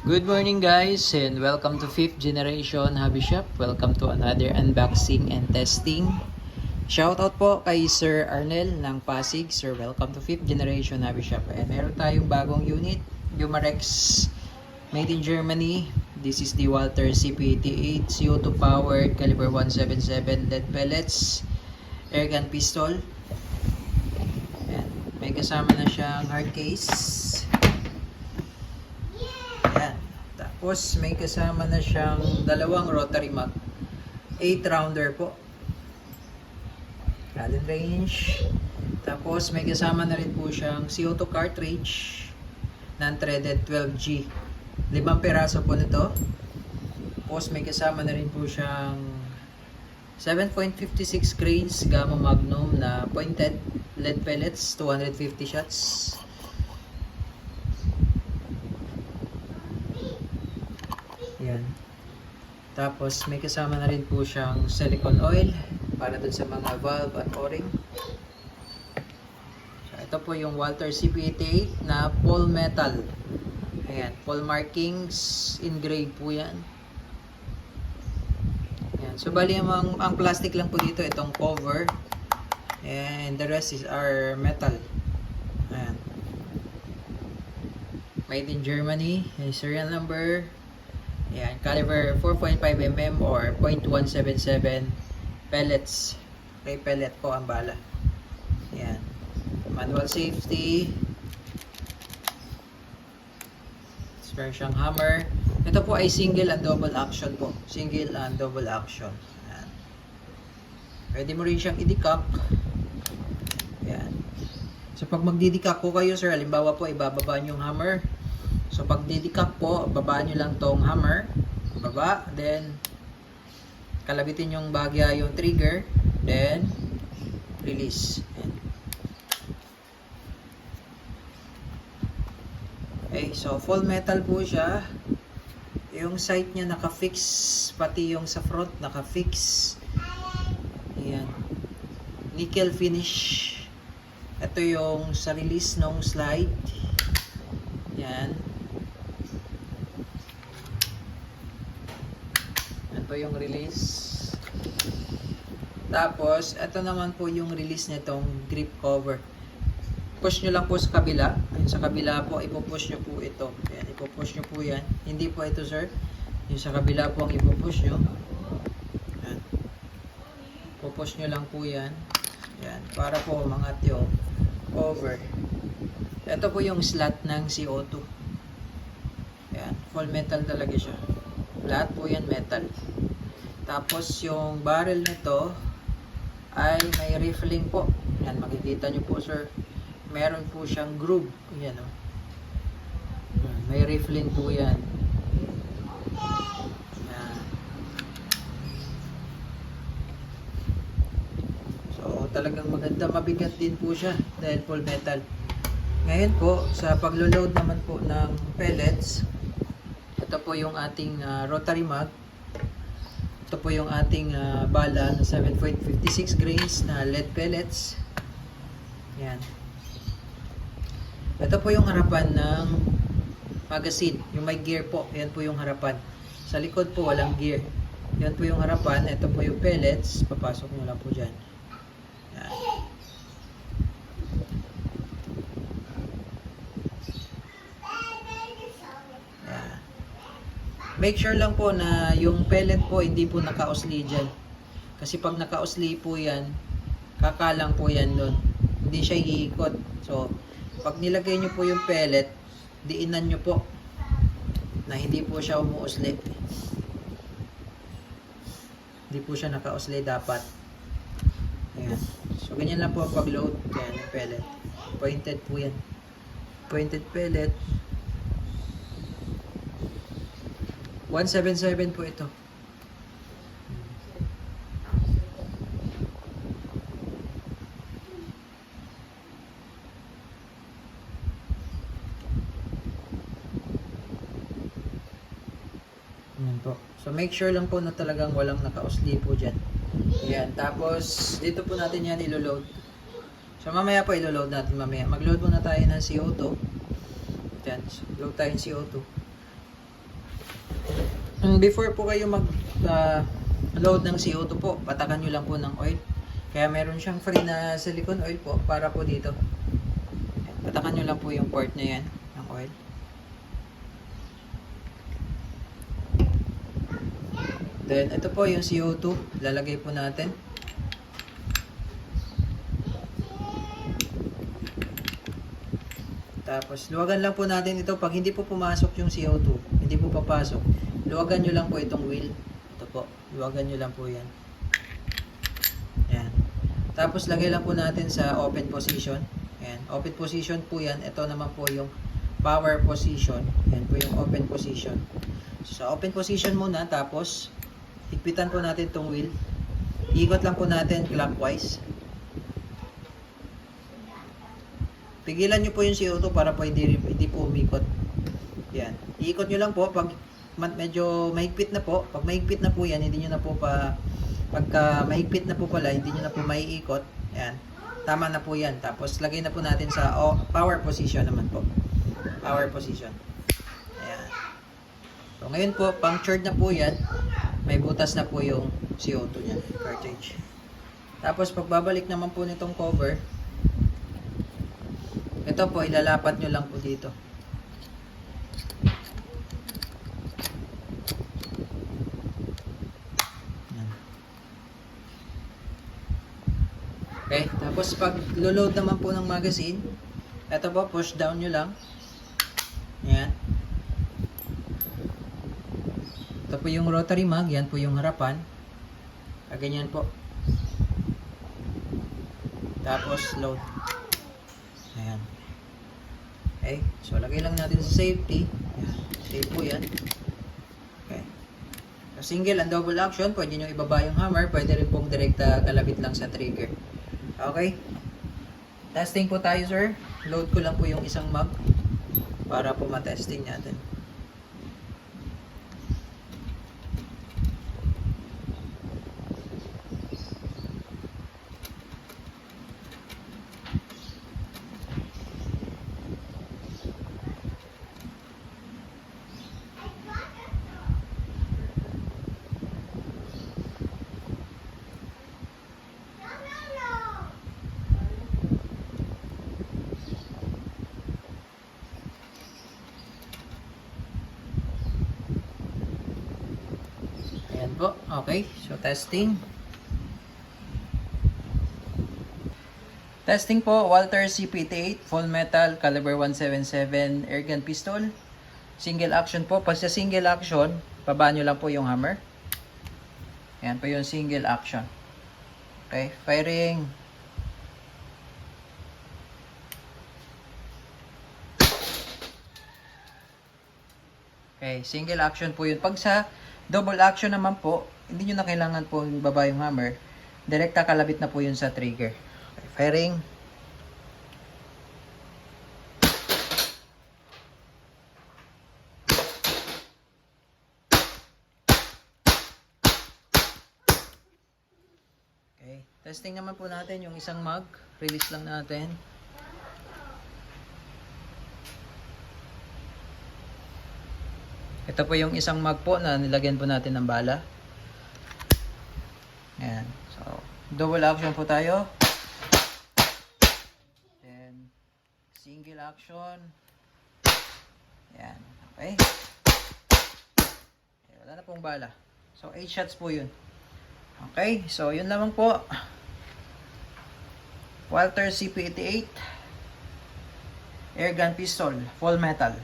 Good morning guys and welcome to 5th generation hobby shop. Welcome to another unboxing and testing. Shoutout po kay Sir Arnel ng Pasig. Sir, welcome to 5th generation hobby shop. And meron tayong bagong unit, Umarex, made in Germany. This is the Walter CP88 CO2 powered caliber 177 lead pellets air gun pistol. Ayan. May kasama na siyang hard case. Ayan. Tapos may kasama na siyang dalawang rotary mag. 8 rounder po. Cannon range. Tapos may kasama na rin po siyang CO2 cartridge. Non-threaded 12G. 5 peraso po nito. Tapos may kasama na rin po siyang 7.56 grains Gamma Magnum na pointed lead pellets, 250 shots. Yan. Tapos may kasama na rin po siyang silicone oil para dun sa mga valve at o-ring. So, ito po yung Walter CP88 na Paul metal. Ayan, Paul markings engraved po yan. Ayan. So bali ang plastic lang po dito itong cover and the rest is our metal. Ayan. Made in Germany. Yung serial number. Ayan, caliber 4.5mm or .177 pellets. Okay, pellet po ang bala. Ayan. Manual safety. Meron siyang hammer. Ito po ay single and double action po. Single and double action. Ayan. Pwede mo rin siyang i-decock. Ayan. So pag magdi-decock po kayo sir, halimbawa po ibababa nyo yung hammer. So pag di-decock po, babaan nyo lang tong hammer. Baba. Then kalabitin yung bahagya yung trigger. Then release. Ayan. Okay, so full metal po siya. Yung sight niya naka-fix, pati yung sa front naka-fix. Ayan. Nickel finish. Ito yung sa release ng slide. Ayan. Ito yung release. Tapos, ito naman po yung release nitong grip cover. Push nyo lang po sa kabila. Ayun, sa kabila po, ipupush nyo po ito. Ayan, ipupush nyo po yan. Hindi po ito sir. Yung sa kabila po ang ipupush nyo. Ayan. Ipupush nyo lang po yan. Ayan, para po umangat yung cover. Ito po yung slot ng CO2. Ayan, full metal talaga siya. Lahat po yan metal. Tapos yung barrel nito ay may rifling po. Ayan, makikita nyo po sir. Meron po siyang groove. Ayan o. May rifling po yan. Ayan. So talagang maganda. Mabigat din po siya dahil full metal. Ngayon po, sa paglo-load naman po ng pellets, ito po yung ating rotary mag. Ito po yung ating bala na 7.56 grains na lead pellets. Ayan. Ito po yung harapan ng magazine. Yung may gear po. Yan po yung harapan. Sa likod po walang gear. Yan po yung harapan. Ito po yung pellets. Papasok nyo lang po dyan. Yan. Yan. Make sure lang po na yung pellet po hindi po naka-usli dyan. Kasi pag naka-usli po yan, kakalang po yan doon. Hindi siya iikot. So, pag nilagay nyo po yung pellet, diinan nyo po na hindi po siya umuusli. Hindi po siya naka-usli dapat. Ayan. So, ganyan lang po ang pag-load. Ayan, yung pellet. Pointed po yan. Pointed pellet. 177 po ito. Ayan po. So make sure lang po na talagang walang naka-usli po dyan. Ayan. Tapos dito po natin yan ilo-load. So mamaya po ilo-load natin mamaya. Mag-load muna tayo ng CO2. Yan, so, load tayo yung CO2. Before po kayo mag-load ng CO2 po, patakan nyo lang po ng oil. Kaya meron siyang free na silicone oil po para po dito. Patakan nyo lang po yung port na yan ng oil. Then, ito po yung CO2. Lalagay po natin. Tapos, luwagan lang po natin ito. Pag hindi po pumasok yung CO2, hindi po papasok, luwagan nyo lang po itong wheel. Ito po. Luwagan nyo lang po yan. Ayan. Tapos, lagay lang po natin sa open position. Ayan. Open position po yan. Ito naman po yung power position. Ayan po yung open position. So, sa open position muna. Tapos, higpitan po natin itong wheel. Ikot lang po natin clockwise. Pigilan nyo po yung CO2 para po hindi po umikot. Yan. Iikot nyo lang po pag medyo mahigpit na po. Pag mahigpit na po yan, hindi nyo na po pagka mahigpit na po pala, hindi nyo na po maiikot. Yan. Tama na po yan. Tapos lagay na po natin sa power position naman po. Power position. Ayan. So ngayon po, punctured na po yan. May butas na po yung CO2 niya, cartridge. Tapos pagbabalik naman po nitong cover, ito po, ilalapat nyo lang po dito. Okay, tapos pag load naman po ng magazine, ito po, push down nyo lang. Ayan. Ito po yung rotary mag, yan po yung harapan. Ganyan po. Tapos load. Ayan. Okay, so lagay lang natin sa safety. Ayan. Safe po yan. Okay. So, single and double action, pwede nyo ibaba yung hammer, pwede rin pong direkta kalabit lang sa trigger. Okay. Testing po tayo, sir. Load ko lang po yung isang mag para po matesting natin. Ayan po. Okay. So, testing. Testing po, Walther CP88, full metal, caliber 177, airgun pistol. Single action po. Pag sa single action, babaan nyo lang po yung hammer. Ayan po yung single action. Okay. Firing. Okay. Single action po yun. Pag sa double action naman po, hindi nyo na kailangan po baba yung hammer. Direkta kalabit na po yun sa trigger. Okay, firing. Okay, testing naman po natin yung isang mag. Release lang natin. Ito po yung isang mag po na nilagyan po natin ng bala. Ayan. So, double action po tayo. Then, single action. Ayan. Okay. Wala na pong bala. So, 8 shots po yun. Okay. So, yun lamang po. Walther CP88 airgun pistol, full metal.